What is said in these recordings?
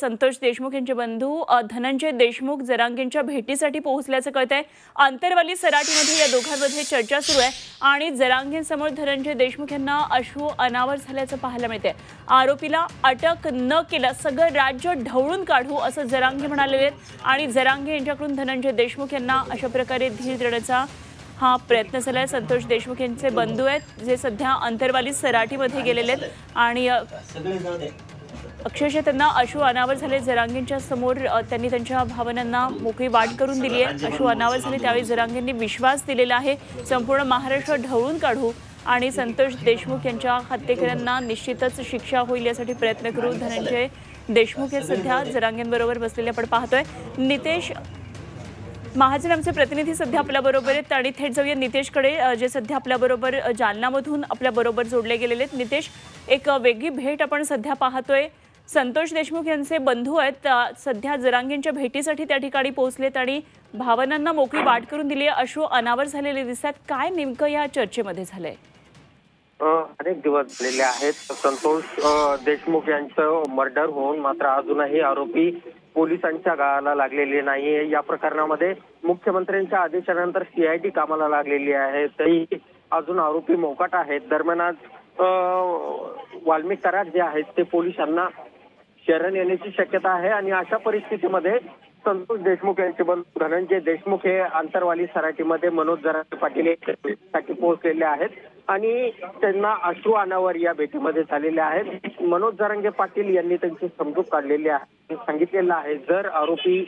संतोष देशमुख यांचे बंधू धनंजय देशमुख जरांगेंच्या भेटीसाठी पोहोचल्याचं कळतंय। अंतरवाली सराटीमध्ये या दोघांमध्ये चर्चा सुरू आहे आणि जरांगेंसमोर धनंजय देशमुख यांना अश्रू अनावर झाल्याचं पाहायला मिळतंय। आरोपीला अटक न केला सगळं राज्य ढवळून काढू असं जरांगे म्हणाले आहेत आणि जरांगे यांच्याकडून धनंजय देशमुख यांना अशा प्रकारे धीर देण्याचा हा प्रयत्न झालाय। संतोष देशमुख यांचे बंधू आहेत जे सध्या अंतरवाली सराटीमध्ये गेलेले आहेत आणि अक्षरशः त्यांना अश्रू अनावर झाले। जरांगेंच्या समोर त्यांनी त्यांच्या भावनांना मोकळी वाट करून दिली आहे। अश्रू अनावर झाले त्यावेळी जरांगेंनी विश्वास दिलेला आहे संपूर्ण महाराष्ट्र ढवळून काढू आणि संतोष देशमुख यांच्या हत्येकऱ्यांना निश्चितच शिक्षा होईल यासाठी प्रयत्न करू। धनंजय देशमुख हे सध्या जरांगेंबरोबर बसलेले आपण पाहतोय। नितेश महाजन आमचे प्रतिनिधी सध्या आपल्याबरोबर आहेत आणि थेट जाऊया नितेशकडे जे सध्या आपल्याबरोबर जालनामधून आपल्याबरोबर जोडले गेलेले आहेत। नितेश, एक वेगळी भेट आपण सध्या पाहतोय। संतोष देशमुख यांचे बंधू आहेत सध्या जरांगेंच्या भेटीसाठी त्या ठिकाणी पोहोचलेत आणि भावनांना मोकळी वाट करून दिली आहे। अश्रू अनावर झालेले दिसतात। काय नेमकं या चर्चेमध्ये झालंय? अनेक दिवस झालेले आहेत संतोष देशमुख यांचं मर्डर होऊन मात्र अजूनही आरोपी पोलिसांच्या गाळाला लागलेले नाहीये। या प्रकरणामध्ये मुख्यमंत्र्यांच्या आदेशानंतर सीआयडी कामाला लागलेली आहे तरी अजून आरोपी मोकाट आहेत। दरम्यान आज वाल्मिक कराड जे आहेत ते पोलिसांना शरण येण्याची शक्यता आहे आणि अशा परिस्थितीमध्ये संतोष देशमुख यांचे बंधू धनंजय देशमुख हे अंतरवाली सराटीमध्ये मनोज जरांगे पाटील यांच्यासाठी पोहोचलेले आहेत आणि त्यांना अश्रू अनावर या भेटीमध्ये झालेले आहेत। मनोज जरांगे पाटील यांनी त्यांची समजूत काढलेली आहे, सांगितलेलं आहे जर आरोपी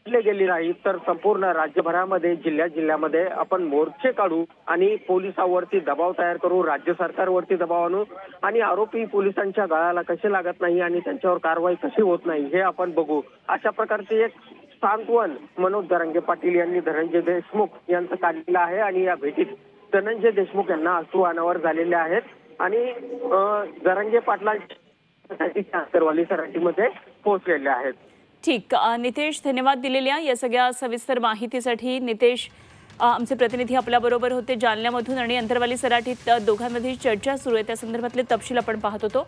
गेली नाही तर संपूर्ण राज्यभरामध्ये जिल्ह्यामध्ये आपण मोर्चे काढू आणि पोलिसांवरती दबाव तयार करू, राज्य सरकारवरती दबाव आणू आणि आरोपी पोलिसांच्या गळाला कसे लागत नाही आणि त्यांच्यावर कारवाई कशी होत नाही हे आपण बघू। अशा प्रकारचे एक सांत्वन मनोज जरांगे पाटील यांनी धनंजय देशमुख यांचं काढलेलं आहे आणि या भेटीत धनंजय देशमुख यांना अश्रू अनावर झालेले आहेत आणि जरांगे पाटलांच्या अंतरवाली सराटीमध्ये पोहोचलेले आहेत। ठीक, नितेश धन्यवाद दिलेल्या या सगळ्या सविस्तर माहितीसाठी। नितेश आमचे प्रतिनिधी आपल्याबरोबर होते जालन्यामधून आणि अंतरवाली सराटीत दोघांमध्ये चर्चा सुरू आहे त्या संदर्भातले तपशील आपण पाहत होतो।